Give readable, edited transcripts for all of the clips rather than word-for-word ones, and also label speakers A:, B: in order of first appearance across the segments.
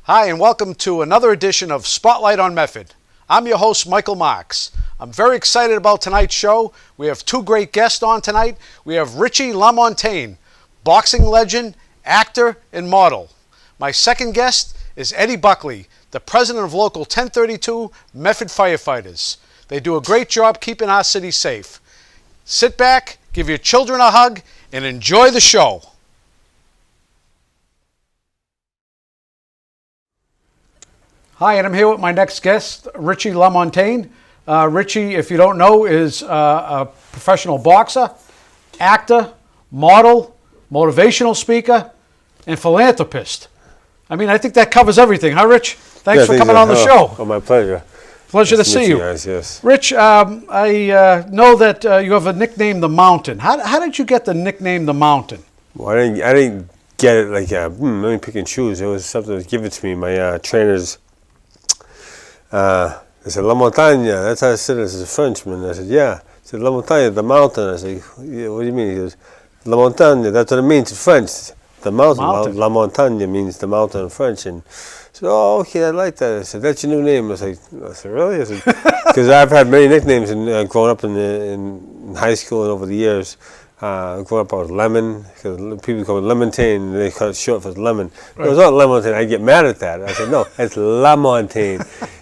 A: Hi, and welcome to another edition of Spotlight on Medford. I'm your host, Michael Marks. I'm very excited about tonight's show. We have two great guests on tonight. We have Richie LaMontagne, boxing legend, actor, and model. My second guest is Eddie Buckley, the president of Local 1032 Medford Firefighters. They do a great job keeping our city safe. Sit back, give your children a hug, and enjoy the show. Hi, and I'm here with my next guest, Richie LaMontagne. Richie, if you don't know, is a professional boxer, actor, model, motivational speaker, and philanthropist. I mean, I think that covers everything, huh, Rich? Thanks for coming on the show.
B: Oh, my pleasure.
A: Pleasure to see you.
B: Guys, yes.
A: Rich, I know that you have a nickname, The Mountain. How did you get the nickname, The Mountain?
B: Well, I didn't get it like, let me pick and choose. It was something that was given to me. My trainers, they said, LaMontagne. That's how I said it as a Frenchman. I said, yeah. He said, LaMontagne, the mountain. I said, yeah, what do you mean? He goes, LaMontagne, that's what it means in French. The mountain. LaMontagne means the mountain in French. And I said, oh, okay, I like that. I said, that's your new name. I said, really? I said, because I've had many nicknames growing up in high school and over the years. Growing up, I was Lemon, because people call it LaMontagne, and they call it short for Lemon. Right. It was not LaMontagne. I get mad at that. I said, no, it's LaMontagne.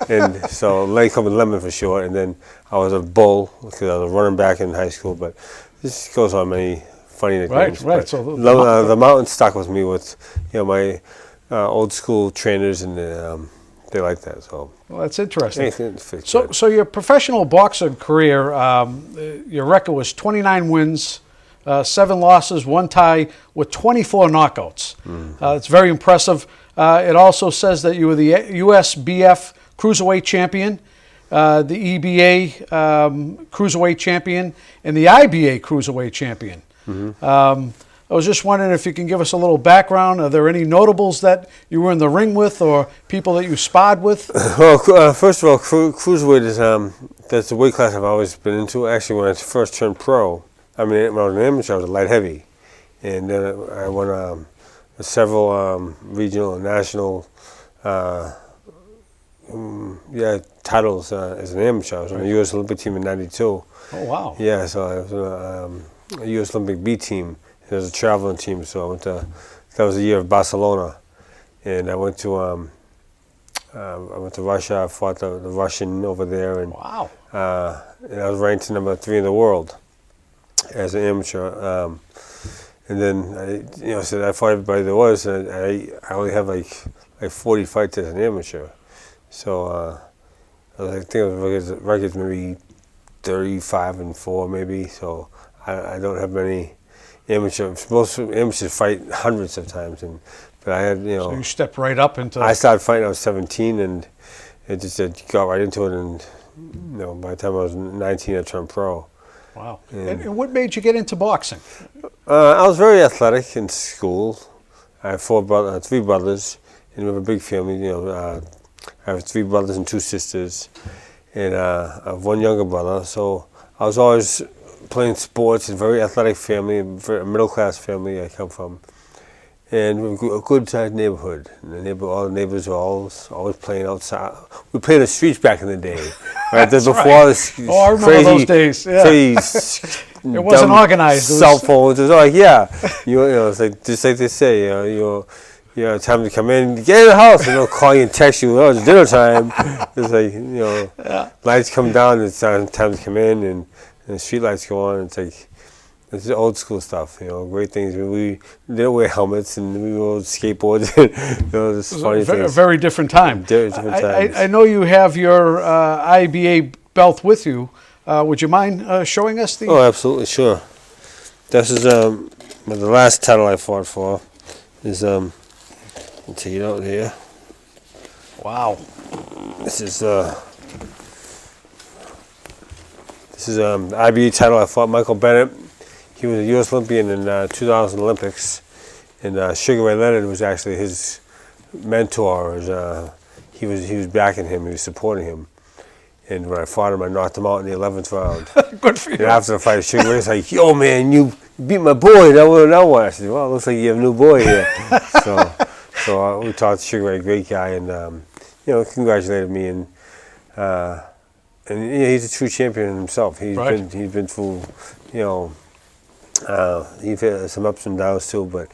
B: And so they call me Lemon for short. And then I was a Bull, because I was a running back in high school. But this goes on many funny nicknames.
A: Right. So
B: the mountain stuck with me with, my old school trainers, and they like that. So
A: well, that's interesting. So your professional boxing career, your record was 29 wins. 7 losses, 1 tie, with 24 knockouts. It's very impressive. It also says that you were the USBF Cruiserweight Champion, the EBA Cruiserweight Champion, and the IBA Cruiserweight Champion. I was just wondering if you can give us a little background. Are there any notables that you were in the ring with, or people that you sparred with?
B: Well, first of all, Cruiserweight is that's the weight class I've always been into. Actually, when I first turned pro, when I was an amateur, I was a light heavy, and then I won several regional and national titles as an amateur. I was on the U.S. Olympic team in '92.
A: Oh, wow.
B: Yeah, so I was on a U.S. Olympic B team. It was a traveling team, so I went to. That was the year of Barcelona, and I went to Russia. I fought the Russian over there, and
A: wow.
B: And I was ranked number 3 in the world as an amateur, and then so I fought everybody there was, and I only have like 40 fights as an amateur, so I think it was records maybe 35-4 maybe. So I don't have many amateurs. Most amateurs fight hundreds of times, but I had
A: So you stepped right up into.
B: I started fighting. I was 17, and it just got right into it, and by the time I was 19, I turned pro.
A: Wow. And what made you get into boxing?
B: I was very athletic in school. I have 3 brothers, and we have a big family. I have 3 brothers and 2 sisters, and I have 1 younger brother. So I was always playing sports. A very athletic family, a middle-class family I come from, and we have a good-sized neighborhood. And all the neighbors were always playing outside. We played in the streets back in the day. Right, before
A: right. I remember those days. Yeah. It wasn't organized.
B: Cell phones. It was like, it's like just like they say, time to come in, get in the house, and they'll call you and text you. Oh, it's dinner time. It's like lights come down. It's time to come in, and the street lights go on. It's like it's old school stuff. Great things. We didn't wear helmets, and we rode skateboards. Just funny things.
A: A very different time.
B: Different times.
A: I know you have your IBA belt with you. Would you mind showing us the?
B: Oh, absolutely, sure. This is the last title I fought for. Is I'll take it out here.
A: Wow.
B: This is the IBA title. I fought Michael Bennett. He was a U.S. Olympian in 2000 Olympics, and Sugar Ray Leonard was actually his mentor. He was backing him. He was supporting him. And when I fought him, I knocked him out in the 11th round.
A: Good for you.
B: And after the fight, Sugar Ray's like, "Yo, man, you beat my boy. Now what?" I said, "Well, it looks like you have a new boy here." So So we talked to Sugar Ray, great guy, and congratulated me, and he's a true champion himself. He's been through, he's had some ups and downs too, but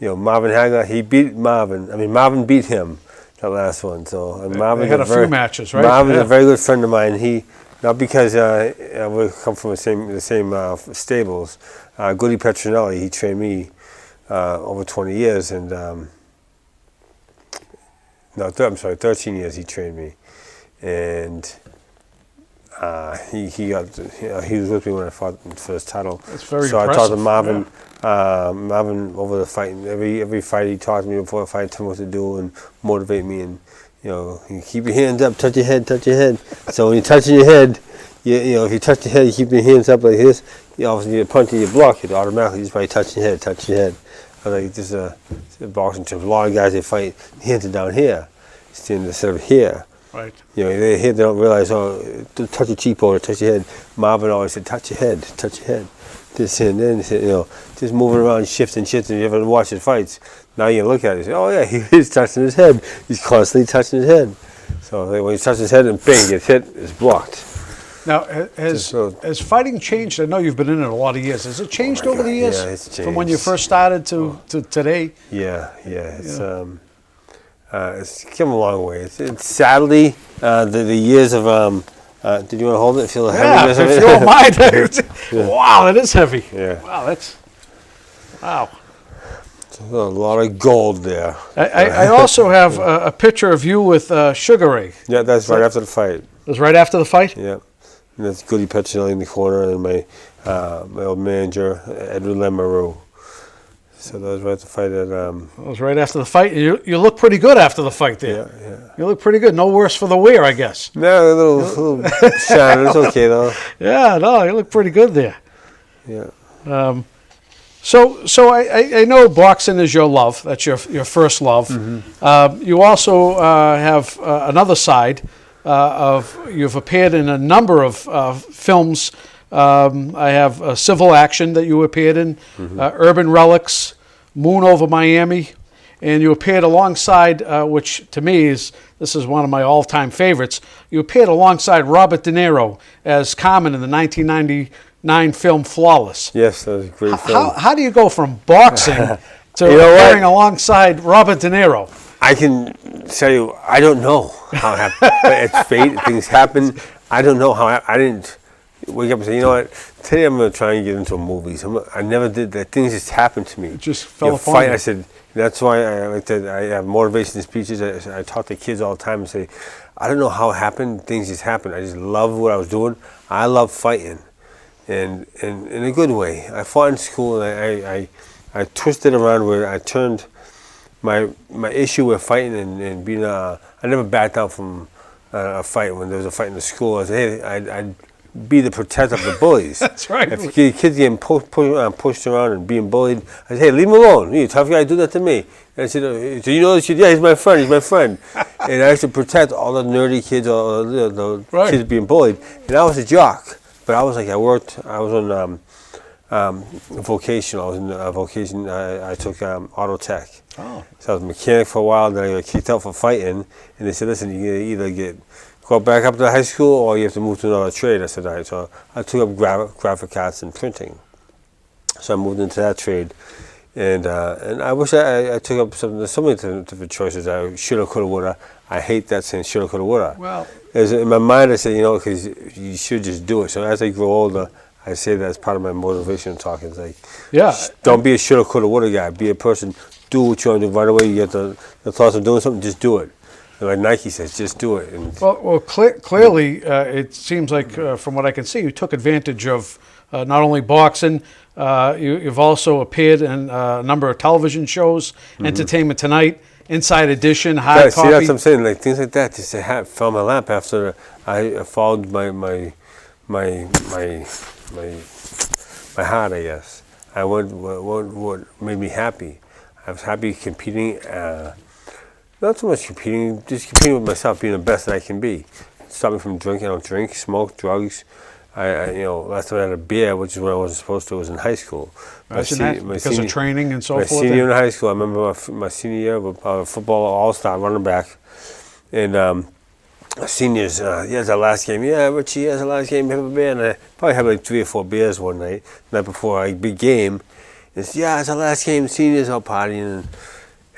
B: Marvin Hagler, he beat Marvin. I mean, Marvin beat him that last one. So Marvin
A: had a few matches, right?
B: Marvin's a very good friend of mine. He not because we come from the same stables. Goody Petronelli, he trained me over 20 years, and 13 years he trained me, and he was with me when I fought for his title.
A: That's very
B: so
A: impressive.
B: I talked to Marvin. Marvin over the fight. Every fight he talked to me before the fight, tell me what to do and motivate me, and you keep your hands up, touch your head. So when you're touching your head, if you touch your head, you keep your hands up like this. Obviously you punch and you block it automatically just by touching your head. I was like, this is a boxing term. A lot of guys they fight, hands are down here, instead of here.
A: Right.
B: They here they don't realize, touch your cheekbone or touch your head. Marvin always said, touch your head. This and then, just moving around, shifting. If you ever watch his fights, now you look at it and say, oh yeah, he is touching his head. He's constantly touching his head. So when he touches his head and bang, gets hit, it's blocked.
A: Now, has fighting changed? I know you've been in it a lot of years. Has it changed over the years?
B: Yeah, it's changed.
A: From when you first started to today?
B: Yeah. It's come a long way. It's sadly, the years of... did you want to hold it? Feel the heaviness of it?
A: If you don't mind. Wow, that is heavy.
B: Yeah.
A: Wow.
B: There's a lot of gold there.
A: I also have a picture of you with Sugar Ray.
B: Yeah, that's right after the fight.
A: It was right after the fight?
B: Yeah. And that's Goody Petronelli in the corner, and my old manager, Edward Lemarou. So that was right after the fight. That
A: was right after the fight. You look pretty good after the fight there.
B: Yeah.
A: You look pretty good. No worse for the wear, I guess.
B: No, a little shattered. It's okay, though.
A: Yeah, no, you look pretty good there.
B: Yeah.
A: So I know boxing is your love. That's your first love. Mm-hmm. You also have another side you've appeared in a number of films. I have Civil Action that you appeared in, Urban Relics, Moon Over Miami, and you appeared alongside, which to me this is one of my all-time favorites. You appeared alongside Robert De Niro as Carmen in the 1999 film Flawless.
B: Yes, that was a great film.
A: How do you go from boxing to appearing alongside Robert De Niro?
B: I can tell you, I don't know how it happened. It's fate. Things happen. I don't know how I didn't wake up and say, you know what, today I'm going to try and get into movies. I never did that. Things just happened to me.
A: It just fell upon you.
B: I said, that's why I have motivation speeches. I talk to kids all the time and say, I don't know how it happened. Things just happened. I just love what I was doing. I love fighting, and in a good way. I fought in school, and I twisted around where I turned my issue with fighting and being I never backed down from a fight. When there was a fight in the school, I said, hey, I'd be the protector of the bullies.
A: That's right.
B: If kids getting pushed around and being bullied, I said, hey, leave him alone. You tough guy, do that to me. And I said, so you know this kid? Yeah, he's my friend. And I used to protect all the nerdy kids, all the kids being bullied. And I was a jock. But I was on vocational. I was in vocation. I took auto tech.
A: Oh.
B: So I was a mechanic for a while. Then I got kicked out for fighting. And they said, listen, you can either go back up to high school or you have to move to another trade. I said, all right. So I took up graphic arts and printing. So I moved into that trade. And I wish I took up something. There's so many different choices. I shoulda, coulda, woulda. I hate that saying shoulda, coulda, woulda.
A: Well,
B: in my mind, I say, because you should just do it. So as I grow older, I say that as part of my motivation talking. It's like, don't be a shoulda, coulda, woulda guy. Be a person. Do what you want to do right away. You get the thoughts of doing something, just do it. And like Nike says, just do it. And
A: clearly, it seems like from what I can see, you took advantage of not only boxing. You've also appeared in a number of television shows, Entertainment Tonight, Inside Edition, Hard Copy.
B: See, that's what I'm saying. Like things like that just fell in my lap after I followed my heart. I guess I went what made me happy. I was happy competing. Not so much competing, just competing with myself, being the best that I can be. Stop me from drinking. I don't drink, smoke, drugs. last time I had a beer, which is when I wasn't supposed to, was in high school.
A: Because of training and so forth?
B: My senior year in high school, I remember my senior year, football all-star running back. And seniors, it's our last game. Yeah, Richie, it's our last game, have a beer. And I probably had like 3 or 4 beers one night before a big game. It's our last game, seniors all partying.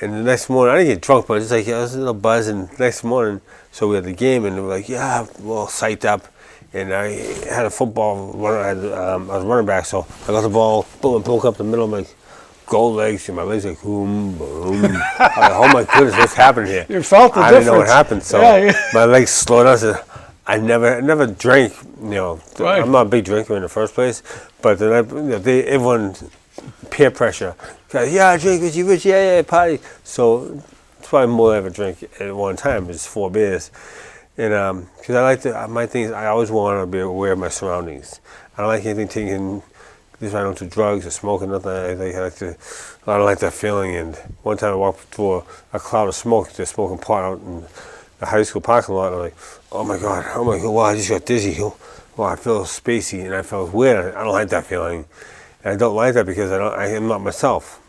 B: And the next morning, I didn't get drunk, but it's like, I was a little buzz. And the next morning, so we had the game, and we were like, we're all psyched up. And I had a football runner, I was running back, so I got the ball, boom, and broke up the middle of my goal legs, and my legs like, boom, boom. I'm like, oh my goodness, what's happened here?
A: You felt the difference.
B: I didn't know what happened, so my legs slowed down. So I never drank,
A: Right.
B: I'm not a big drinker in the first place, but then everyone, peer pressure, I drink, Richie, party. So it's probably more than I ever drink at one time, it's 4 beers. And because I like to, my thing is I always want to be aware of my surroundings. I don't like anything taking, I don't do drugs or smoking, nothing. I don't like that feeling. And one time I walked through a cloud of smoke, they're smoking pot out in the high school parking lot. And I'm like, oh my God, wow, I just got dizzy. Wow, I feel spacey and I felt weird. I don't like that feeling. And I don't like that because I am not myself.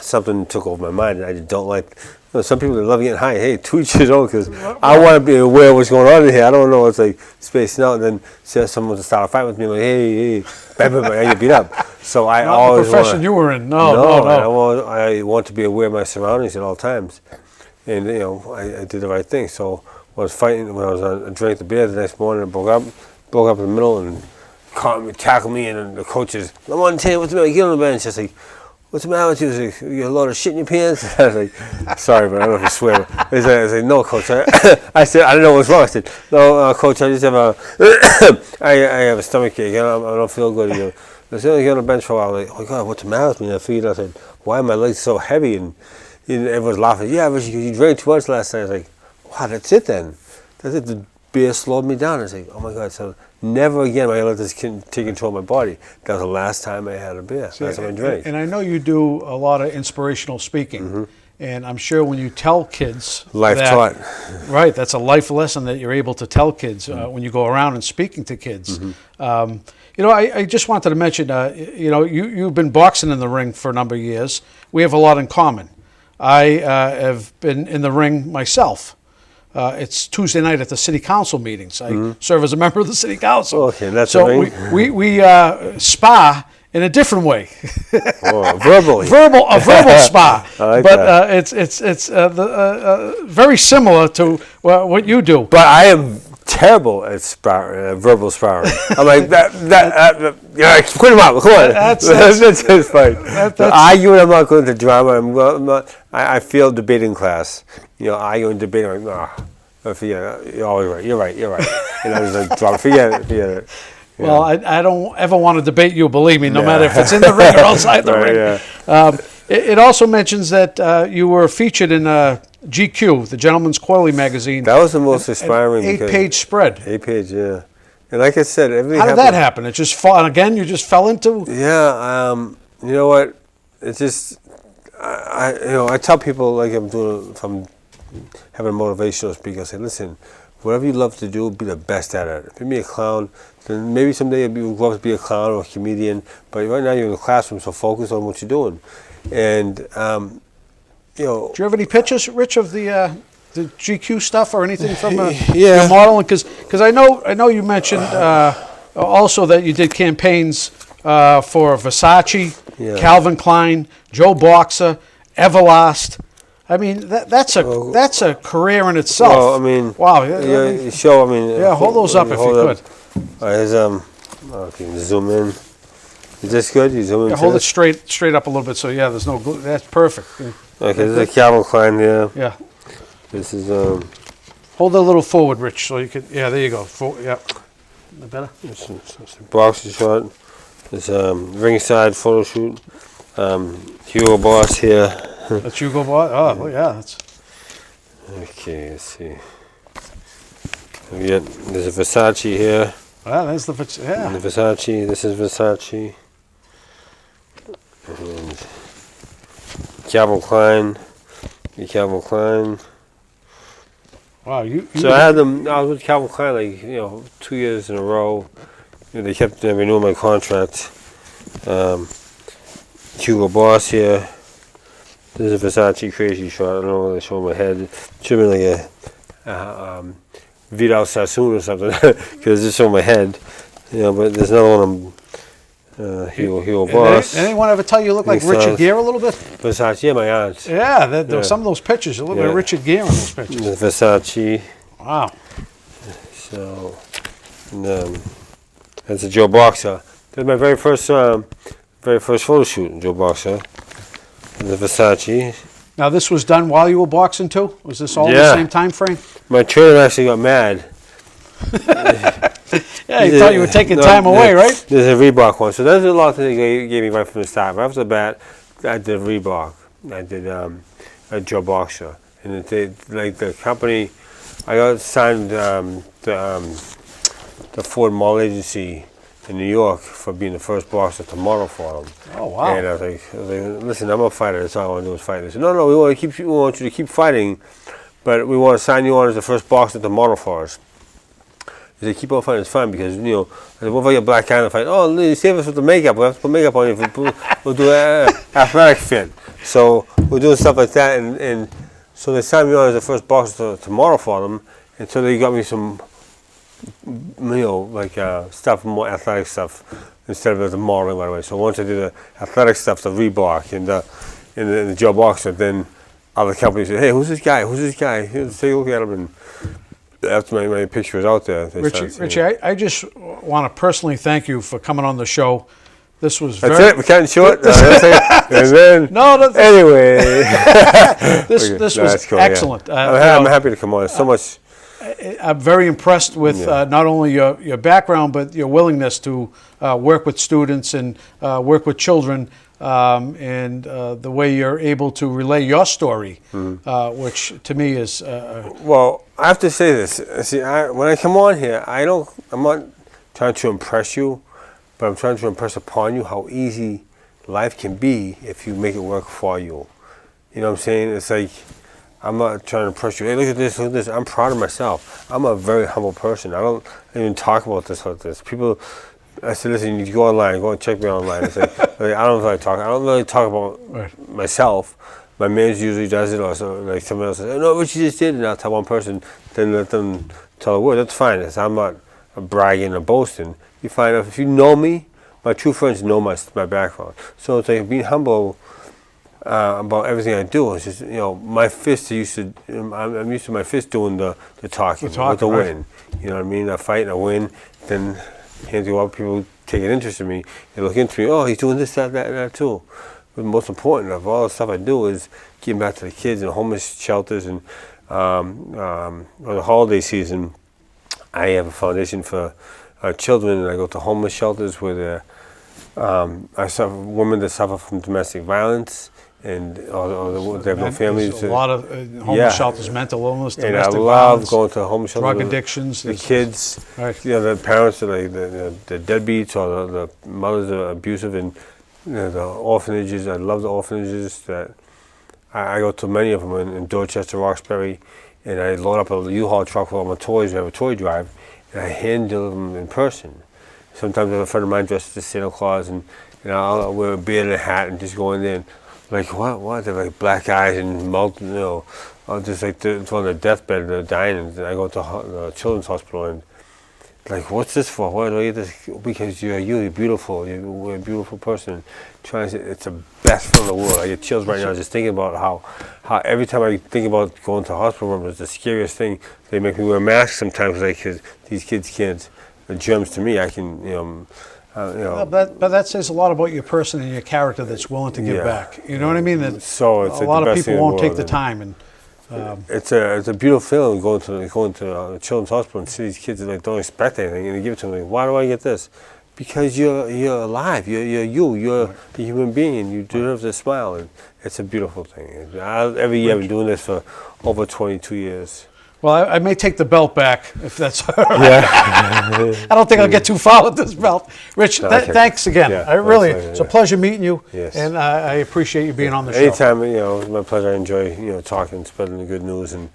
B: Something took over my mind, and I just don't like. Some people that love getting high. Hey, to each his own, because I want to be aware of what's going on in here. I don't know what's like spacing out, and then see someone to start a fight with me, like, hey, I get beat up. So I always
A: the profession you were in. No.
B: I want to be aware of my surroundings at all times, and I did the right thing. So when I was fighting, when I was drank the beer the next morning, I broke up in the middle, and tackled me, and the coaches, LaMontagne, what's the matter? Get on the bench. I was like, what's the matter with you? He was like, you a load of shit in your pants? I was like, sorry, but I don't know if you swear. I was like, no, coach. I said, I don't know what's wrong. I said, no, coach, I just have I have a stomach ache. I don't feel good. I said, get on the bench for a while. I'm like, oh my God, what's the matter with me? And I figured, I said, why are my legs so heavy? And everyone's laughing. Yeah, Richie, you drank too much last night. I was like, wow, that's it then. That's it. The beer slowed me down. I was like, oh my God. So never again am I going to let this take control of my body. That was the last time I had a beer. Last time I drank.
A: And I know you do a lot of inspirational speaking. And I'm sure when you tell kids
B: taught.
A: Right, that's a life lesson that you're able to tell kids when you go around and speaking to kids. I just wanted to mention, you've been boxing in the ring for a number of years. We have a lot in common. I have been in the ring myself. It's Tuesday night at the city council meetings. I serve as a member of the city council.
B: Okay, that's
A: so we spar in a different way.
B: Verbally.
A: A verbal spa.
B: I like
A: but
B: that.
A: it's very similar to what you do.
B: But I am terrible at verbal sparring. I'm like put him up. Come on. That's fine. Arguing, I'm not going to drama. I failed debating class. Arguing, debating. I'm like, you're always right. You're right. And I was like, forget it. Yeah.
A: Well, I don't ever want to debate you, believe me, no matter if it's in the ring or outside the ring. Yeah. It also mentions that you were featured in GQ, the Gentleman's Quarterly magazine.
B: That was the most inspiring.
A: 8-page spread.
B: 8-page, yeah. And like I said, everything
A: How did that happen? It just fell, and again, you just fell into?
B: Yeah, you know what? It's just, I tell people, like if I'm having a motivational speaker, I say, listen, whatever you love to do, be the best at it. If you be a clown, then maybe someday you'll love to be a clown or a comedian, but right now you're in the classroom, so focus on what you're doing. And,
A: do you have any pictures, Rich, of the GQ stuff or anything from your modeling? Because I know you mentioned also that you did campaigns for Versace, Calvin Klein, Joe Boxer, Everlast. I mean, that's a career in itself.
B: Well, I mean,
A: wow.
B: Hold
A: those up if you could.
B: If you can zoom in. Is this good? You zoom in.
A: Yeah, hold it straight up a little bit. So there's no glue. That's perfect.
B: Okay, this is a Calvin Klein.
A: Yeah.
B: This is
A: Hold it a little forward, Rich, so you could. Yeah, there you go. Better.
B: It's a boxing shot. It's ringside photo shoot. Hugo Boss here.
A: That's Hugo Boss. Oh, yeah. That's.
B: Okay, let's see. There's a Versace here.
A: Wow, there's the
B: Versace. This is Versace. And Calvin Klein. Calvin Klein.
A: Wow,
B: So I had them. I was with Calvin Klein 2 years in a row. they kept renewing my contract. Hugo Boss here. This is a Versace crazy shot. I don't know whether they show my head. Should have been like a Vidal Sassoon or something, because it's showing my head. But there's another one. Hugo Boss.
A: Did anyone ever tell you look like Richard Gere a little bit?
B: Versace, yeah, my aunt.
A: Yeah, there some of those pictures. You look like Richard Gere in those pictures.
B: Versace.
A: Wow.
B: So, that's a Joe Boxer. That's my very first photo shoot in Joe Boxer. And the Versace.
A: Now, this was done while you were boxing too? Was this all in the same time frame?
B: My trainer actually got mad.
A: Yeah, he thought you were taking time away, right?
B: There's a Reebok one. So there's a lot that they gave me right from the start. Right off the bat, I did Reebok. I did a Joe Boxer. And the company, I got signed the Ford Mall Agency in New York for being the first boxer to model for them.
A: Oh, wow.
B: And I was like, listen, I'm a fighter. That's all I want to do is fight. They said, no, we want you to keep fighting, but we want to sign you on as the first boxer to model for us. They keep on fighting, it's fine, because, what if I get black eye and fight? Oh, save us with the makeup. We have to put makeup on you. We'll do an athletic fit. So we're doing stuff like that. And so they signed me on as the first boxer to model for them. And so they got me some, stuff, more athletic stuff, instead of the modeling right away. So once I did the athletic stuff, the Reebok and the Joe Boxer, then other companies said, hey, who's this guy? Take a look at him. And after my picture was out there,
A: Richie, I just want to personally thank you for coming on the show. This was
B: That's it. We're cutting short. And then, anyway,
A: this was cool, excellent.
B: Yeah. I'm happy to come on. There's so much.
A: I'm very impressed with not only your background, but your willingness to work with students and work with children, and the way you're able to relay your story, which to me is...
B: Well, I have to say this. See, when I come on here, I'm not trying to impress you, but I'm trying to impress upon you how easy life can be if you make it work for you. You know what I'm saying? It's like, I'm not trying to impress you. Hey, look at this, look at this. I'm proud of myself. I'm a very humble person. I don't even talk about this like this. People, I said, listen, you go online, go and check me online. I say, I don't really talk about myself. My manager usually does it, or so, like someone else says, oh, no, Richie just did it. And I'll tell one person, then let them tell the world. That's fine. I'm not bragging or boasting. You find out, if you know me, my true friends know my background. So it's like being humble about everything I do. It's just, my fist I'm used to my fist doing the talking, with the win. You know what I mean? I fight and I win, then hands go up, people take an interest in me. They look into me, oh, he's doing this, that, and that too. But the most important of all the stuff I do is giving back to the kids in homeless shelters. And on the holiday season, I have a foundation for children, and I go to homeless shelters where I suffer women that suffer from domestic violence, and they have no families.
A: There's a lot of homeless shelters, mental illness, domestic
B: violence. And I love going to homeless shelters.
A: Drug addictions.
B: The kids, the parents are like the deadbeats, or the mothers are abusive, and the orphanages. I love the orphanages. That I go to many of them in Dorchester, Roxbury, and I load up a U-Haul truck with all my toys. We have a toy drive, and I hand deliver them in person. Sometimes I have a friend of mine dressed as Santa Claus, and I'll wear a beard and a hat and just go in there. And, like, what? They have like black eyes and mouth, just like it's on their deathbed, they're dying. And I go to the children's hospital, and like, what's this for? Why do I get this? Because you're beautiful. You're a beautiful person. It's the best from the world. I get chills right now just thinking about how every time I think about going to a hospital room, it's the scariest thing. They make me wear masks sometimes, like, because these kids can't. The germs to me, I can,
A: But that says a lot about your person and your character that's willing to give back. You know what I mean? That
B: so it's
A: a lot of people won't take the time. And
B: it's a beautiful feeling going to a children's hospital and see these kids that don't expect anything, and they give it to them. Like, why do I get this? Because you're alive. You're a human being, and you deserve to smile. And it's a beautiful thing. Every year I've been doing this for over 22 years.
A: Well, I may take the belt back, if that's all right. Yeah. I don't think I'll get too far with this belt. Rich, thanks again. Yeah, it's a pleasure meeting you, and I appreciate you being on the show.
B: Anytime, it's my pleasure. I enjoy, talking, spreading the good news, and,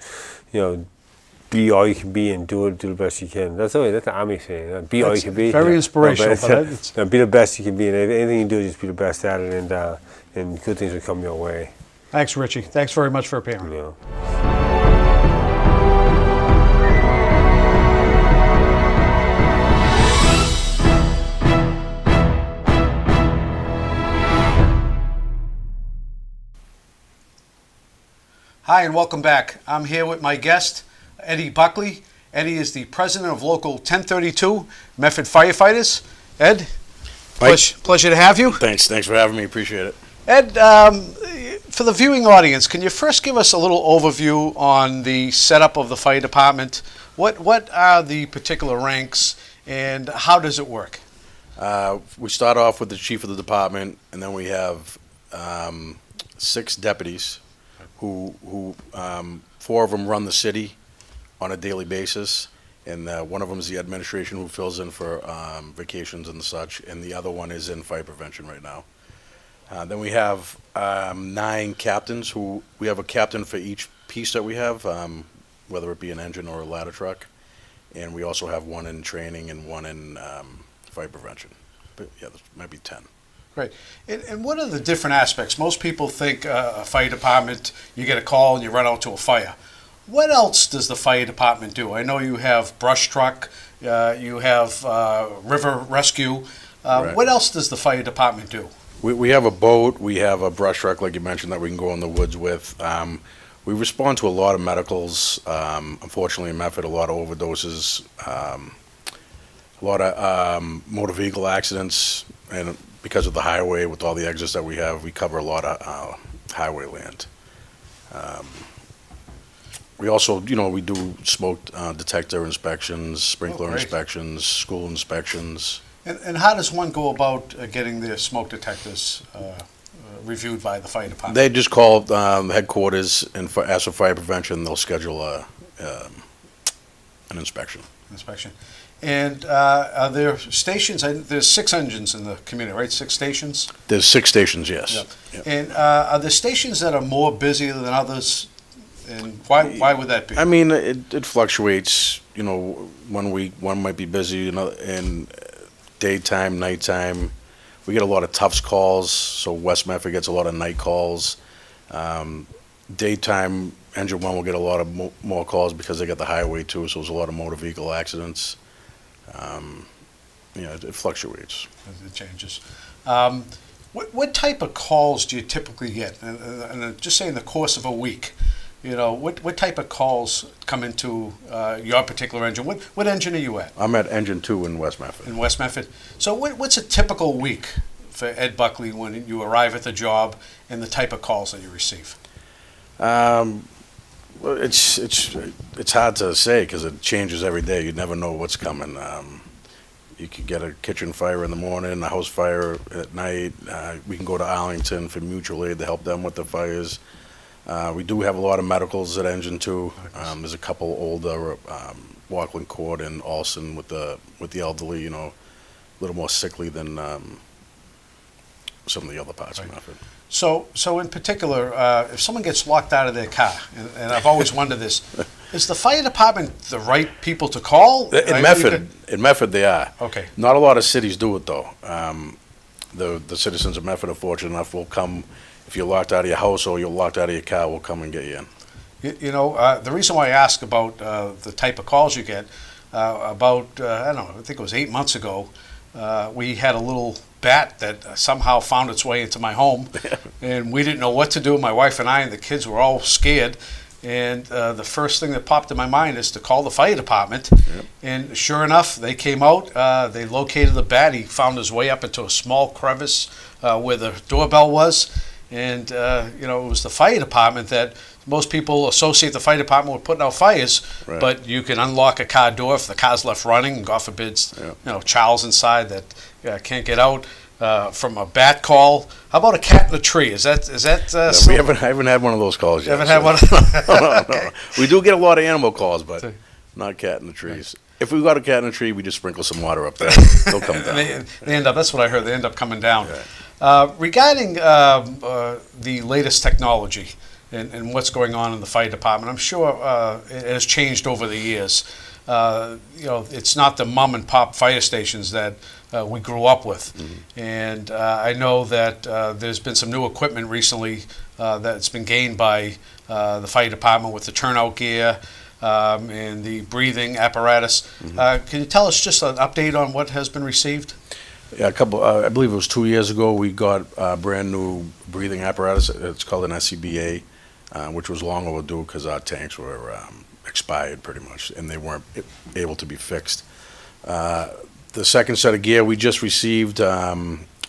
B: be all you can be and do the best you can. That's the Army saying. Be all you can be.
A: Very inspirational.
B: Be the best you can be, and anything you do, just be the best at it, and good things will come your way.
A: Thanks, Richie. Thanks very much for appearing.
B: You know.
A: Hi, and welcome back. I'm here with my guest, Eddie Buckley. Eddie is the president of Local 1032, Medford Firefighters. Ed, pleasure to have you.
C: Thanks for having me. Appreciate it.
A: Ed, for the viewing audience, can you first give us a little overview on the setup of the fire department? What are the particular ranks, and how does it work?
C: We start off with the chief of the department, and then we have 6 deputies who 4 of them run the city on a daily basis, and one of them is the administration who fills in for vacations and such, and the other one is in fire prevention right now. Then we have 9 captains we have a captain for each piece that we have, whether it be an engine or a ladder truck, and we also have 1 in training and 1 in fire prevention. But yeah, there might be 10.
A: Great. And what are the different aspects? Most people think a fire department, you get a call and you run out to a fire. What else does the fire department do? I know you have brush truck, you have river rescue.
C: Right.
A: What else does the fire department do?
C: We have a boat, we have a brush truck, like you mentioned, that we can go in the woods with. We respond to a lot of medicals. Unfortunately, in Medford, a lot of overdoses, a lot of motor vehicle accidents, and because of the highway, with all the exits that we have, we cover a lot of highway land. We also, we do smoke detector inspections, sprinkler inspections, school inspections.
A: And how does one go about getting their smoke detectors reviewed by the fire department?
C: They just call headquarters and ask for fire prevention. They'll schedule an inspection. And are there stations? There's 6 engines in the community, right? 6 stations? There's 6 stations, yes.
A: Yep.
C: Yep.
A: And are there stations that are more busy than others? And why would that be?
C: I mean, it fluctuates. One week one might be busy, and daytime, nighttime. We get a lot of Tufts calls, so West Medford gets a lot of night calls. Daytime, Engine 1 will get a lot of more calls because they got the highway too, so there's a lot of motor vehicle accidents. It fluctuates.
A: It changes. What type of calls do you typically get? And just say in the course of a week, what type of calls come into your particular engine? What engine are you at?
C: I'm at Engine 2 in West Medford.
A: In West Medford. So what's a typical week for Ed Buckley when you arrive at the job and the type of calls that you receive?
C: Well, it's hard to say because it changes every day. You never know what's coming. You could get a kitchen fire in the morning, a house fire at night. We can go to Arlington for mutual aid to help them with the fires. We do have a lot of medicals at Engine 2. There's a couple older, Walkland Court and Alston with the elderly, a little more sickly than some of the other parts of Medford.
A: So in particular, if someone gets locked out of their car, and I've always wondered this, is the fire department the right people to call?
C: In Medford they are.
A: Okay.
C: Not a lot of cities do it though. The citizens of Medford are fortunate enough will come, if you're locked out of your house or you're locked out of your car, we'll come and get you in.
A: The reason why I ask about the type of calls you get, I think it was 8 months ago, we had a little bat that somehow found its way into my home, and we didn't know what to do. My wife and I and the kids were all scared, and the first thing that popped in my mind is to call the fire department.
C: Yep.
A: And sure enough, they came out, they located the bat. He found his way up into a small crevice where the doorbell was, and it was the fire department that most people associate the fire department with putting out fires,
C: right.
A: But you can unlock a car door if the car's left running, and God forbid, child's inside that can't get out from a bat call. How about a cat in a tree? Is that?
C: I haven't had one of those calls yet.
A: You haven't had one?
C: No. We do get a lot of animal calls, but not cat in the trees. If we've got a cat in a tree, we just sprinkle some water up there. They'll come down.
A: They end up. That's what I heard. They end up coming down. Right. Regarding the latest technology, and what's going on in the fire department. I'm sure it has changed over the years. It's not the mom and pop fire stations that we grew up with. And I know that there's been some new equipment recently that's been gained by the fire department with the turnout gear and the breathing apparatus. Can you tell us just an update on what has been received?
C: Yeah, I believe it was 2 years ago, we got a brand new breathing apparatus. It's called an SCBA, which was long overdue because our tanks were expired pretty much, and they weren't able to be fixed. The second set of gear we just received 2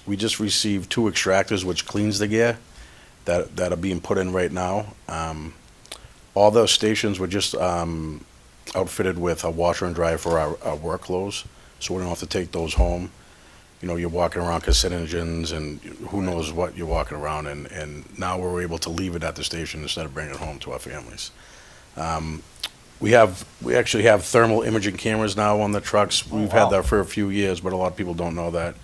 C: extractors, which cleans the gear that are being put in right now. All those stations were just outfitted with a washer and dryer for our work clothes, so we don't have to take those home. You're walking around carcinogens and who knows what you're walking around, and now we're able to leave it at the station instead of bringing it home to our families. We actually have thermal imaging cameras now on the trucks. We've had that for a few years, but a lot of people don't know that.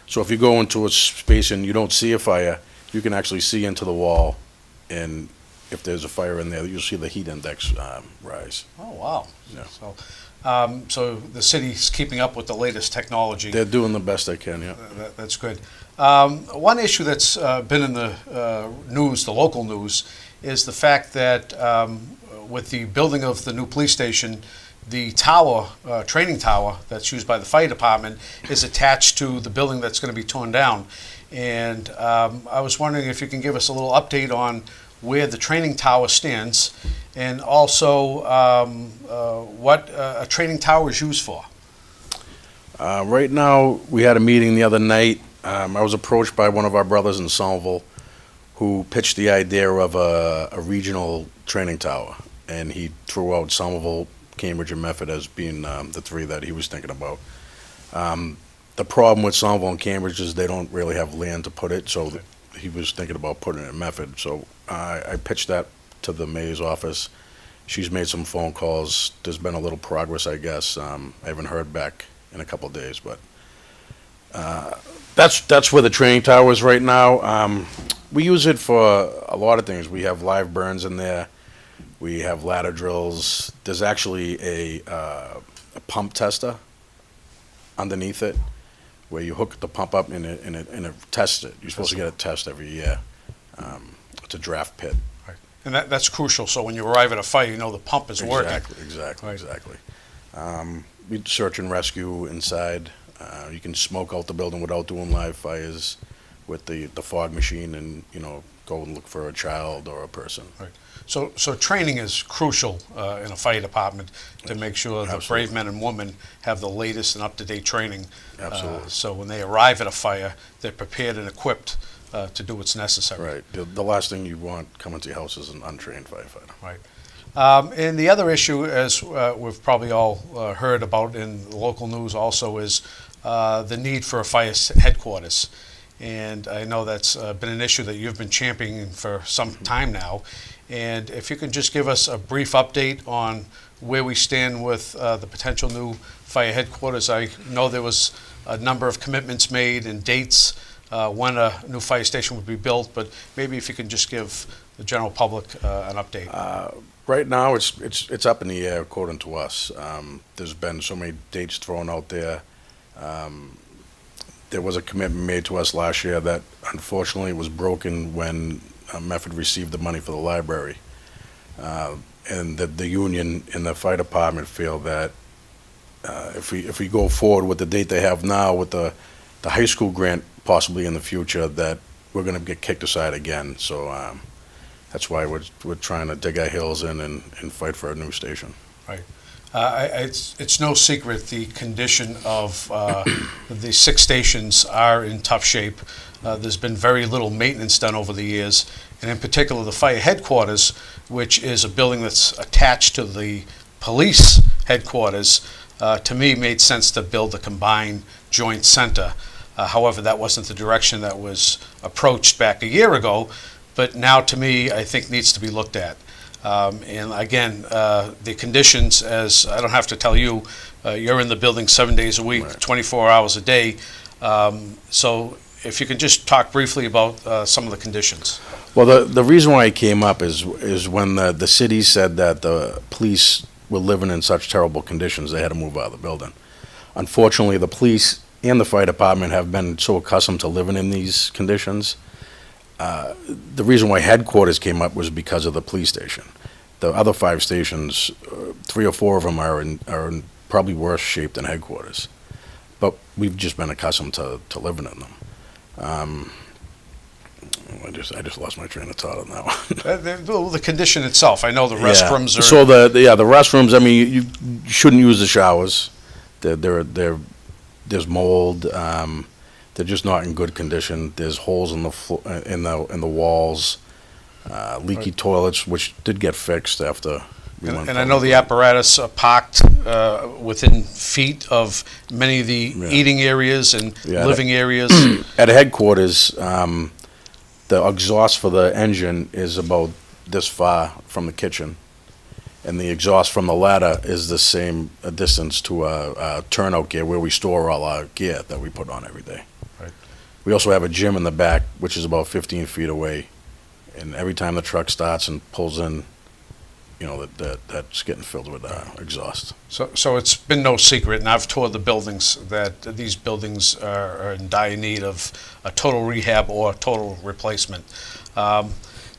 C: So if you go into a space and you don't see a fire, you can actually see into the wall, and if there's a fire in there, you'll see the heat index rise.
A: Oh, wow.
C: Yeah.
A: So the city's keeping up with the latest technology.
C: They're doing the best they can, yeah.
A: That's good. One issue that's been in the news, the local news, is the fact that with the building of the new police station, the tower, training tower that's used by the fire department is attached to the building that's going to be torn down. And I was wondering if you can give us a little update on where the training tower stands, and also what a training tower is used for.
C: Right now, we had a meeting the other night. I was approached by one of our brothers in Somerville who pitched the idea of a regional training tower, and he threw out Somerville, Cambridge, and Medford as being the three that he was thinking about. The problem with Somerville and Cambridge is they don't really have land to put it, so he was thinking about putting it in Medford. So I pitched that to the mayor's office. She's made some phone calls. There's been a little progress, I guess. I haven't heard back in a couple of days, but that's where the training tower is right now. We use it for a lot of things. We have live burns in there. We have ladder drills. There's actually a pump tester underneath it, where you hook the pump up and it tests it. You're supposed to get a test every year. It's a draft pit.
A: Right. And that's crucial, so when you arrive at a fire, you know the pump is working.
C: Exactly. We search and rescue inside. You can smoke out the building without doing live fires with the fog machine, and go and look for a child or a person. Right.
A: So training is crucial in a fire department to make sure the brave men and women have the latest and up-to-date training.
C: Absolutely.
A: So when they arrive at a fire, they're prepared and equipped to do what's necessary.
C: Right. The last thing you want coming to your house is an untrained firefighter.
A: Right. And the other issue, as we've probably all heard about in the local news also, is the need for a fire headquarters. And I know that's been an issue that you've been championing for some time now. And if you could just give us a brief update on where we stand with the potential new fire headquarters. I know there was a number of commitments made and dates when a new fire station would be built, but maybe if you can just give the general public an update.
C: Right now, it's up in the air, according to us. There's been so many dates thrown out there. There was a commitment made to us last year that unfortunately was broken when Medford received the money for the library. And the union and the fire department feel that if we go forward with the date they have now with the high school grant possibly in the future, that we're going to get kicked aside again. So that's why we're trying to dig our heels in and fight for a new station.
A: Right. It's no secret the condition of the 6 stations are in tough shape. There's been very little maintenance done over the years, and in particular the fire headquarters, which is a building that's attached to the police headquarters, to me made sense to build a combined joint center. However, that wasn't the direction that was approached back a year ago, but now to me I think needs to be looked at. And again, the conditions, as I don't have to tell you, you're in the building 7 days a week,
C: right.
A: 24 hours a day. So if you could just talk briefly about some of the conditions.
C: Well, the reason why I came up is when the city said that the police were living in such terrible conditions, they had to move out of the building. Unfortunately, the police and the fire department have been so accustomed to living in these conditions. The reason why headquarters came up was because of the police station. The other 5 stations, 3 or 4 of them are in probably worse shape than headquarters. But we've just been accustomed to living in them. I just lost my train of thought on that one.
A: The condition itself, I know the restrooms are...
C: So the restrooms, I mean, you shouldn't use the showers. There's mold. They're just not in good condition. There's holes in the floor, in the walls, leaky toilets, which did get fixed after we went.
A: And I know the apparatus parked within feet of many of the eating areas and living areas.
C: At headquarters, the exhaust for the engine is about this far from the kitchen, and the exhaust from the ladder is the same distance to a turnout gear where we store all our gear that we put on every day.
A: Right.
C: We also have a gym in the back, which is about 15 feet away, and every time the truck starts and pulls in, you know, that's getting filled with exhaust.
A: So it's been no secret, and I've toured the buildings, that these buildings are in dire need of a total rehab or total replacement.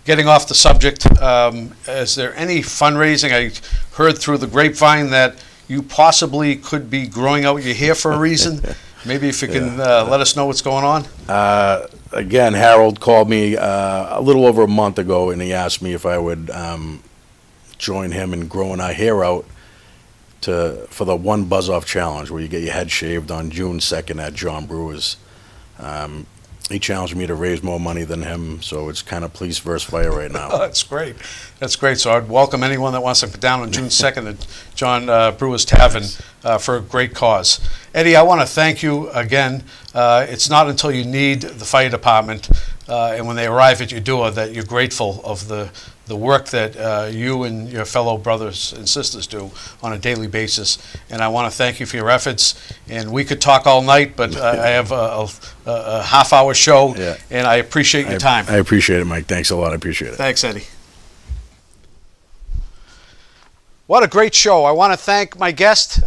A: Getting off the subject, is there any fundraising? I heard through the grapevine that you possibly could be growing out your hair for a reason. Maybe if you can let us know what's going on.
C: Again, Harold called me a little over a month ago, and he asked me if I would join him in growing our hair out for the one buzz-off challenge, where you get your head shaved on June 2nd at John Brewer's. He challenged me to raise more money than him, so it's kind of police versus fire right now.
A: Oh, that's great. That's great. So I'd welcome anyone that wants to come down on June 2nd at John Brewer's Tavern for a great cause. Eddie, I want to thank you again. It's not until you need the fire department and when they arrive at your door that you're grateful of the work that you and your fellow brothers and sisters do on a daily basis. And I want to thank you for your efforts. And we could talk all night, but I have a half-hour show, and I appreciate your time.
C: I appreciate it, Mike. Thanks a lot. I appreciate it.
A: Thanks, Eddie. What a great show. I want to thank my guest,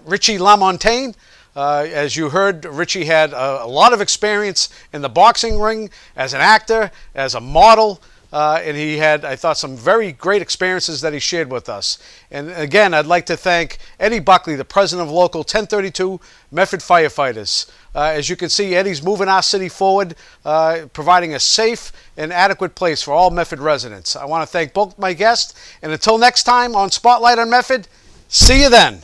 A: Richie LaMontagne. As you heard, Richie had a lot of experience in the boxing ring as an actor, as a model, and he had, I thought, some very great experiences that he shared with us. And again, I'd like to thank Eddie Buckley, the president of Local 1032 Medford Firefighters. As you can see, Eddie's moving our city forward, providing a safe and adequate place for all Medford residents. I want to thank both my guests, and until next time on Spotlight on Medford, see you then.